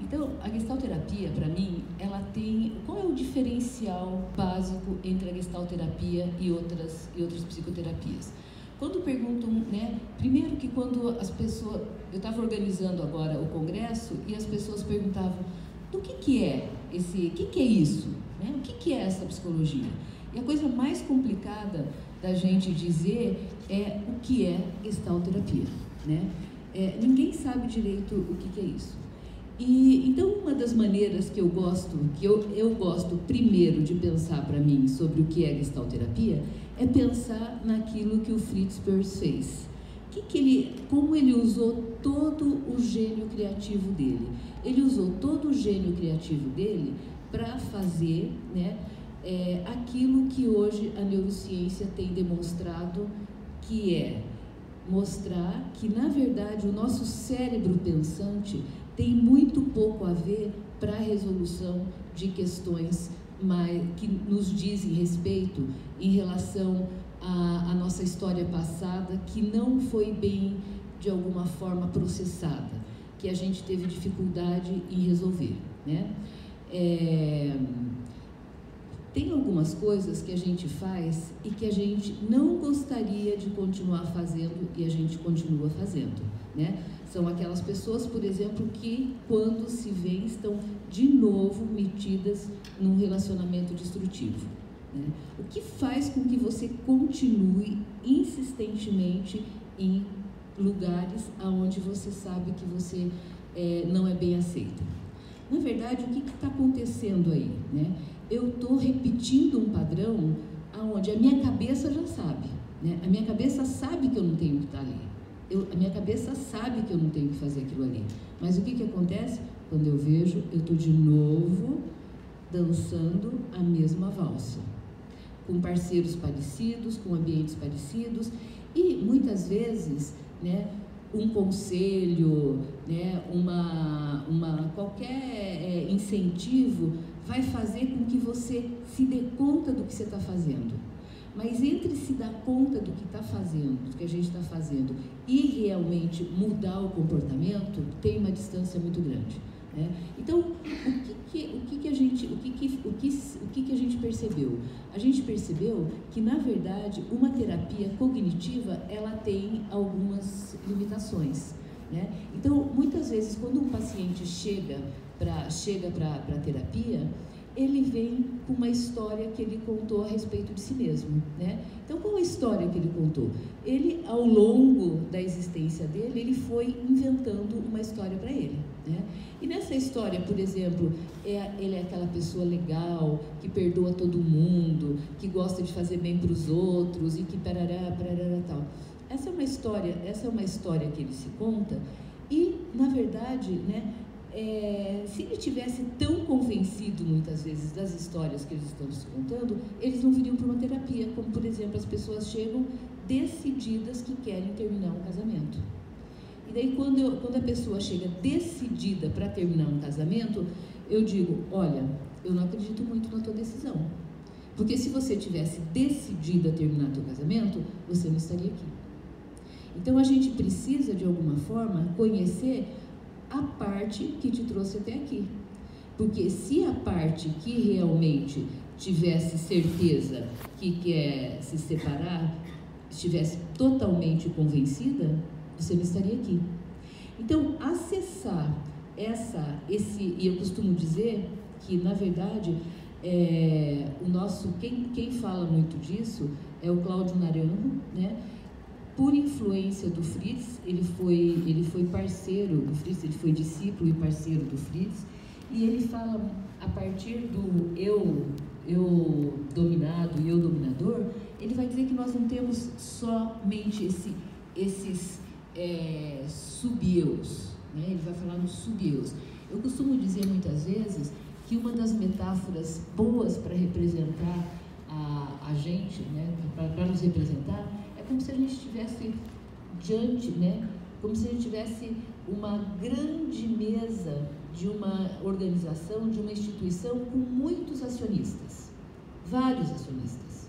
Então, a gestalterapia, para mim, ela tem... Qual é o diferencial básico entre a gestalterapia e outras psicoterapias? Quando perguntam, né? Primeiro que quando as pessoas... Eu estava organizando agora o congresso e as pessoas perguntavam do que é esse... O que é isso? Né? O que é essa psicologia? E a coisa mais complicada da gente dizer é o que é gestalterapia, né? Ninguém sabe direito o que é isso. E então uma das maneiras que eu gosto primeiro de pensar para mim sobre o que é gestalterapia é pensar naquilo que o Fritz Perls fez. Como ele usou todo o gênio criativo dele. Ele usou todo o gênio criativo dele para fazer, né, aquilo que hoje a neurociência tem demonstrado, que é mostrar que, na verdade, o nosso cérebro pensante tem muito pouco a ver para a resolução de questões que nos dizem respeito em relação à nossa história passada, que não foi bem, de alguma forma, processada, que a gente teve dificuldade em resolver, né? Tem algumas coisas que a gente faz e que a gente não gostaria de continuar fazendo e a gente continua fazendo, né? São aquelas pessoas, por exemplo, que quando se vê estão de novo metidas num relacionamento destrutivo, né? O que faz com que você continue insistentemente em lugares onde você sabe que você não é bem aceita? Na verdade, o que está acontecendo aí, né? Eu estou repetindo um padrão onde a minha cabeça já sabe, né? A minha cabeça sabe que eu não tenho que estar ali. A minha cabeça sabe que eu não tenho que fazer aquilo ali. Mas o que acontece? Quando eu vejo, eu estou de novo dançando a mesma valsa, com parceiros parecidos, com ambientes parecidos, e muitas vezes, né, um conselho, né, qualquer incentivo vai fazer com que você se dê conta do que você está fazendo. Mas entre se dar conta do que está fazendo, do que a gente está fazendo, e realmente mudar o comportamento, tem uma distância muito grande, né? Então, o que a gente percebeu? A gente percebeu que, na verdade, uma terapia cognitiva, ela tem algumas limitações, né? Então, muitas vezes, quando um paciente chega para a terapia, ele vem com uma história que ele contou a respeito de si mesmo, né? Então, qual a história que ele contou? Ele, ao longo da existência dele, ele foi inventando uma história para ele, né? E nessa história, por exemplo, ele é aquela pessoa legal, que perdoa todo mundo, que gosta de fazer bem para os outros e que parará, tal. Essa é uma história que ele se conta e, na verdade, né, se ele tivesse tão convencido muitas vezes das histórias que eles estão se contando, eles não viriam para uma terapia, como por exemplo as pessoas chegam decididas que querem terminar um casamento. E daí quando a pessoa chega decidida para terminar um casamento, eu digo, olha, eu não acredito muito na tua decisão, porque se você tivesse decidido a terminar teu casamento, você não estaria aqui. Então a gente precisa de alguma forma conhecer a parte que te trouxe até aqui, porque se a parte que realmente tivesse certeza que quer se separar, estivesse totalmente convencida, você não estaria aqui. Então, acessar e eu costumo dizer que, na verdade, quem fala muito disso é o Cláudio Naranjo, né? Por influência do Fritz, ele foi parceiro do Fritz, ele foi discípulo e parceiro do Fritz, e ele fala, a partir do eu dominado e eu dominador, ele vai dizer que nós não temos somente esses sub-eus, né? Ele vai falar nos sub-eus. Eu costumo dizer muitas vezes que uma das metáforas boas para representar a gente, né? Para nos representar, como se a gente estivesse diante, né? Como se a gente tivesse uma grande mesa de uma organização, de uma instituição com muitos acionistas, vários acionistas.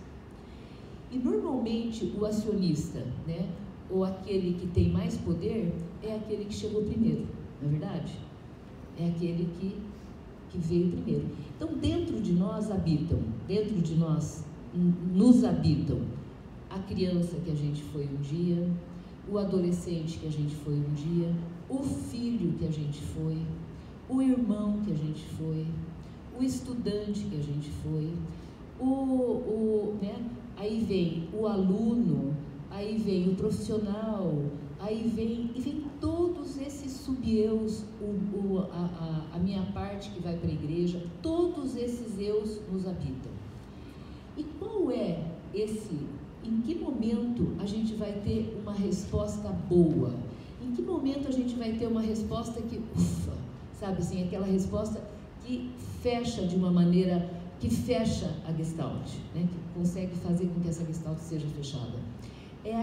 E normalmente o acionista, né, ou aquele que tem mais poder, é aquele que chegou primeiro, não é verdade? é aquele que veio primeiro. Então, dentro de nós nos habitam a criança que a gente foi um dia, o adolescente que a gente foi um dia, o filho que a gente foi, o irmão que a gente foi, o estudante que a gente foi, aí vem o aluno, aí vem o profissional, aí vem todos esses sub-eus, a minha parte que vai para a igreja, todos esses eus nos habitam. E qual é em que momento a gente vai ter uma resposta boa? Em que momento a gente vai ter uma resposta que, sabe assim, aquela resposta que fecha de uma maneira, que fecha a Gestalt, né? Que consegue fazer com que essa Gestalt seja fechada? É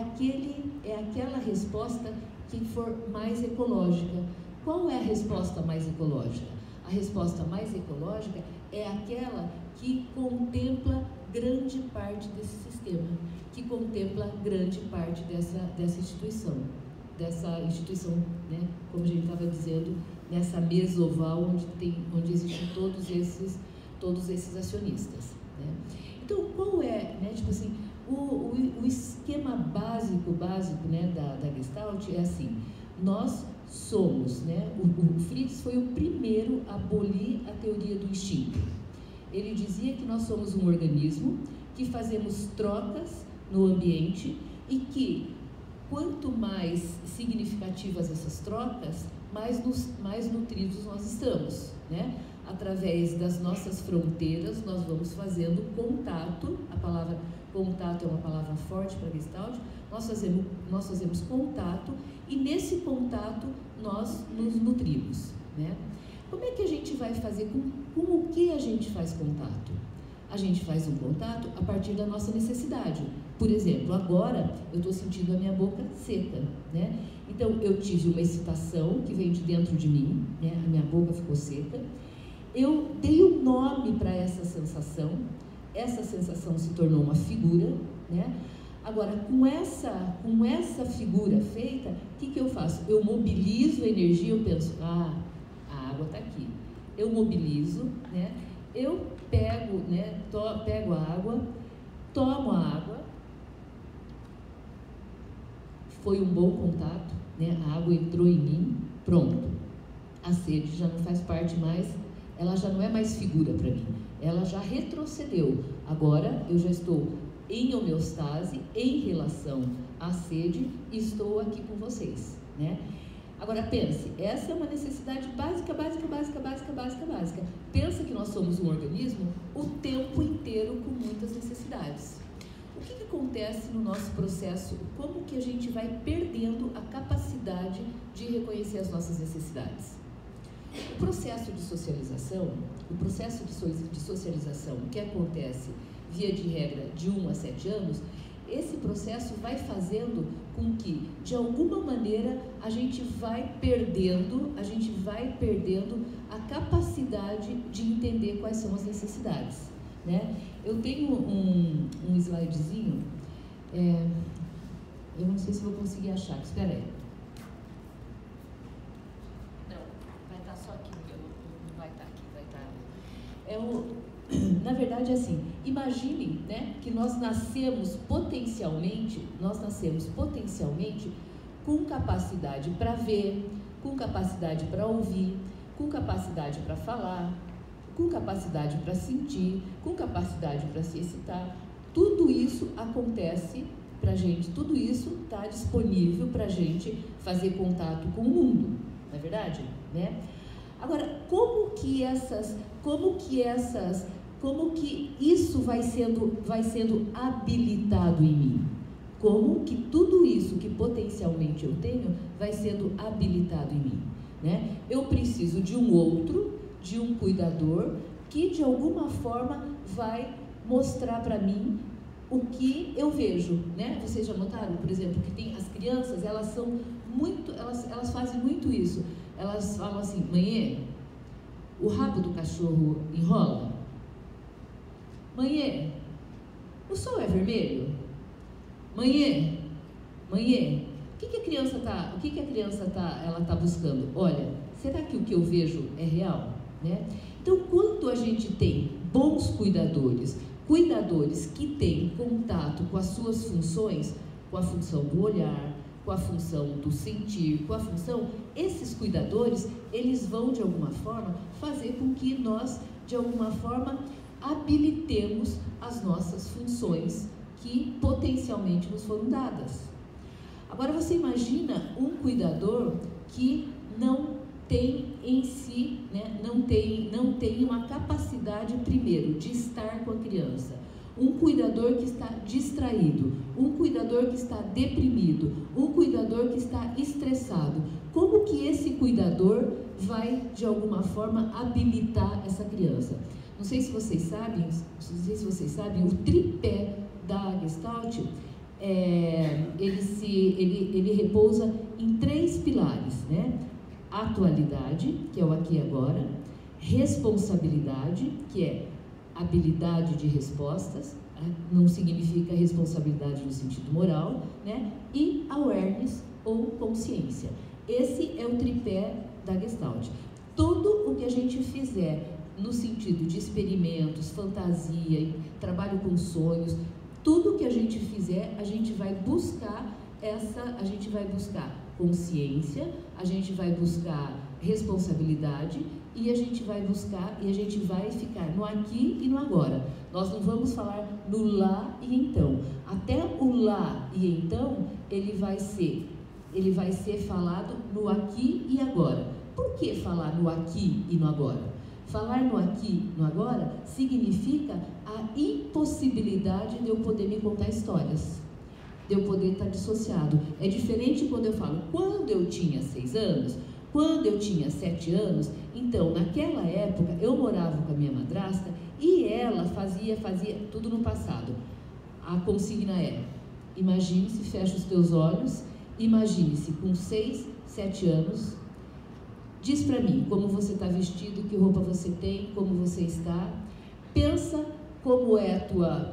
aquela resposta que for mais ecológica. Qual é a resposta mais ecológica? A resposta mais ecológica é aquela que contempla grande parte desse sistema, que contempla grande parte dessa instituição, né? Como a gente estava dizendo, nessa mesa oval onde existem todos esses acionistas, né? Então, qual é, né, tipo assim, o esquema básico, né, da Gestalt é assim: nós somos, né, o Fritz foi o primeiro a abolir a teoria do instinto. Ele dizia que nós somos um organismo, que fazemos trocas no ambiente e que quanto mais significativas essas trocas, mais nutridos nós estamos, né? Através das nossas fronteiras, nós vamos fazendo contato. A palavra contato é uma palavra forte para Gestalt. Nós fazemos contato e nesse contato nós nos nutrimos, né? Como é que a gente vai fazer? Com o que a gente faz contato? A gente faz um contato a partir da nossa necessidade. Por exemplo, agora eu estou sentindo a minha boca seca, né? Então eu tive uma excitação que veio de dentro de mim, né? A minha boca ficou seca. Eu dei um nome para essa sensação se tornou uma figura, né? Agora, com essa figura feita, o que eu faço? Eu mobilizo a energia, eu penso, a água está aqui. Eu mobilizo, né? Eu pego, né? Pego a água, tomo a água, foi um bom contato, né? A água entrou em mim, pronto. A sede já não faz parte mais, ela já não é mais figura para mim, ela já retrocedeu. Agora eu já estou em homeostase em relação à sede e estou aqui com vocês, né? Agora pense, essa é uma necessidade básica. Pensa que nós somos um organismo o tempo inteiro com muitas necessidades. O que acontece no nosso processo? Como que a gente vai perdendo a capacidade de reconhecer as nossas necessidades? O processo de socialização, que acontece via de regra de 1 a 7 anos, esse processo vai fazendo com que, de alguma maneira, a gente vai perdendo a capacidade de entender quais são as necessidades, né? Eu tenho um slidezinho, eu não sei se vou conseguir achar, espera aí. Não, vai estar só aqui, não vai estar aqui, vai estar... Na verdade, assim, imagine, né, que nós nascemos potencialmente com capacidade para ver, com capacidade para ouvir, com capacidade para falar, com capacidade para sentir, com capacidade para se excitar. Tudo isso acontece para a gente, tudo isso está disponível para a gente fazer contato com o mundo, não é verdade? Né? Agora, como que isso vai sendo habilitado em mim? Como que tudo isso que potencialmente eu tenho vai sendo habilitado em mim, né? Eu preciso de um outro, de um cuidador, que de alguma forma vai mostrar para mim o que eu vejo, né? Vocês já notaram, por exemplo, que tem as crianças, elas fazem muito isso. Elas falam assim: mãe, o rabo do cachorro enrola? Mãe, o sol é vermelho? Mãe, o que a criança tá buscando? Olha, será que o que eu vejo é real? Né? Então, quando a gente tem bons cuidadores, cuidadores que têm contato com as suas funções, com a função do olhar, com a função do sentir, com a função, esses cuidadores, eles vão de alguma forma fazer com que nós, de alguma forma, habilitemos as nossas funções que potencialmente nos foram dadas. Agora você imagina um cuidador que não tem em si, né, não tem uma capacidade, primeiro, de estar com a criança. Um cuidador que está distraído, um cuidador que está deprimido, um cuidador que está estressado. Como que esse cuidador vai, de alguma forma, habilitar essa criança? Não sei se vocês sabem, o tripé da Gestalt, ele repousa em 3 pilares, né? Atualidade, que é o aqui e agora, responsabilidade, que é habilidade de respostas, não significa responsabilidade no sentido moral, né? E awareness, ou consciência. Esse é o tripé da Gestalt. Tudo o que a gente fizer no sentido de experimentos, fantasia, trabalho com sonhos, tudo que a gente fizer, a gente vai buscar consciência, a gente vai buscar responsabilidade e a gente vai ficar no aqui e no agora. Nós não vamos falar no lá e então. Até o lá e então, ele vai ser falado no aqui e agora. Por que falar no aqui e no agora? Falar no aqui e no agora significa a impossibilidade de eu poder me contar histórias, de eu poder estar dissociado. É diferente quando eu falo, quando eu tinha 6 anos, quando eu tinha 7 anos, então naquela época eu morava com a minha madrasta e ela fazia tudo no passado. A consigna é, imagine-se, fecha os teus olhos, imagine-se com 6, 7 anos, diz para mim como você está vestido, que roupa você tem, como você está, pensa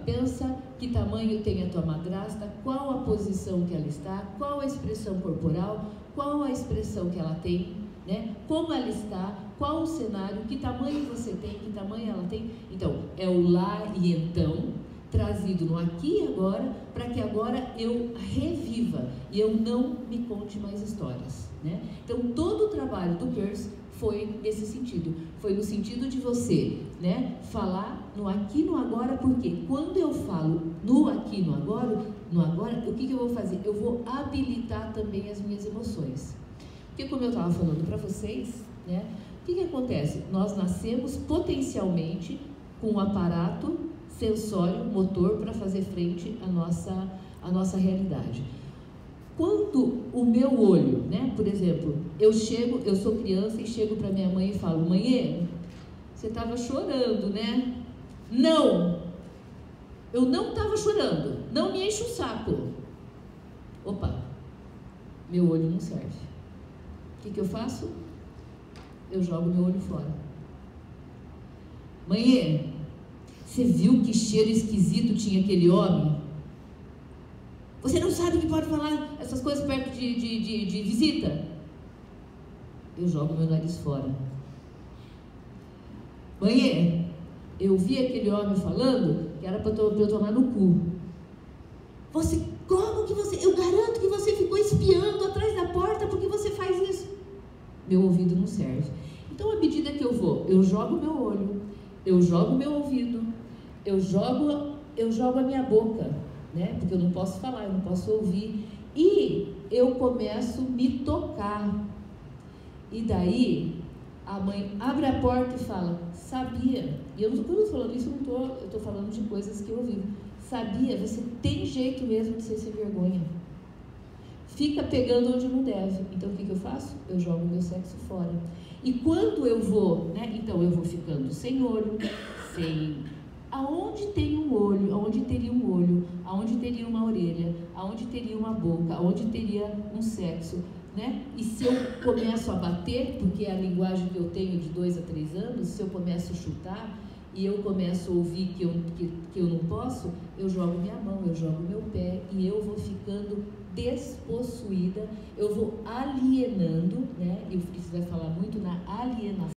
pensa que tamanho tem a tua madrasta, qual a posição que ela está, qual a expressão corporal, qual a expressão que ela tem, né? Como ela está, qual o cenário, que tamanho você tem, que tamanho ela tem. Então, é o lá e então, trazido no aqui e agora, para que agora eu reviva e eu não me conte mais histórias, né? Então, todo o trabalho do Peirce foi nesse sentido, foi no sentido de você, né, falar no aqui e no agora, porque quando eu falo no aqui e no agora, o que eu vou fazer? Eu vou habilitar também as minhas emoções. Porque como eu estava falando para vocês, né, o que acontece? Nós nascemos potencialmente com um aparato sensório, motor, para fazer frente à nossa realidade. Quando o meu olho, né, por exemplo, eu sou criança e chego para minha mãe e falo, mãe, você estava chorando, né? Não! Eu não estava chorando, não me enche o saco. Opa, meu olho não serve. O que eu faço? Eu jogo meu olho fora. Mãe, você viu que cheiro esquisito tinha aquele homem? Você não sabe que pode falar essas coisas perto de visita? Eu jogo meu nariz fora. Mãe, eu vi aquele homem falando que era para eu tomar no cu. Eu garanto que você ficou espiando atrás da porta porque você faz isso. Meu ouvido não serve. Então, à medida que eu jogo meu olho, eu jogo meu ouvido, eu jogo a minha boca, né? Porque eu não posso falar, eu não posso ouvir. E eu começo a me tocar. E daí, a mãe abre a porta e fala, sabia? E quando eu estou falando isso, eu estou falando de coisas que eu ouvi. Sabia? Você tem jeito mesmo de ser sem vergonha. Fica pegando onde não deve. Então, o que eu faço? Eu jogo meu sexo fora. E quando eu vou, né? Então, eu vou ficando sem olho, sem... Aonde tem um olho, aonde teria um olho, aonde teria uma orelha, aonde teria uma boca, aonde teria um sexo, né? E se eu começo a bater, porque é a linguagem que eu tenho de 2 a 3 anos, se eu começo a chutar e eu começo a ouvir que eu não posso, eu jogo minha mão, eu jogo meu pé e eu vou ficando despossuída, eu vou alienando, né? E o Fritz vai falar muito na alienação.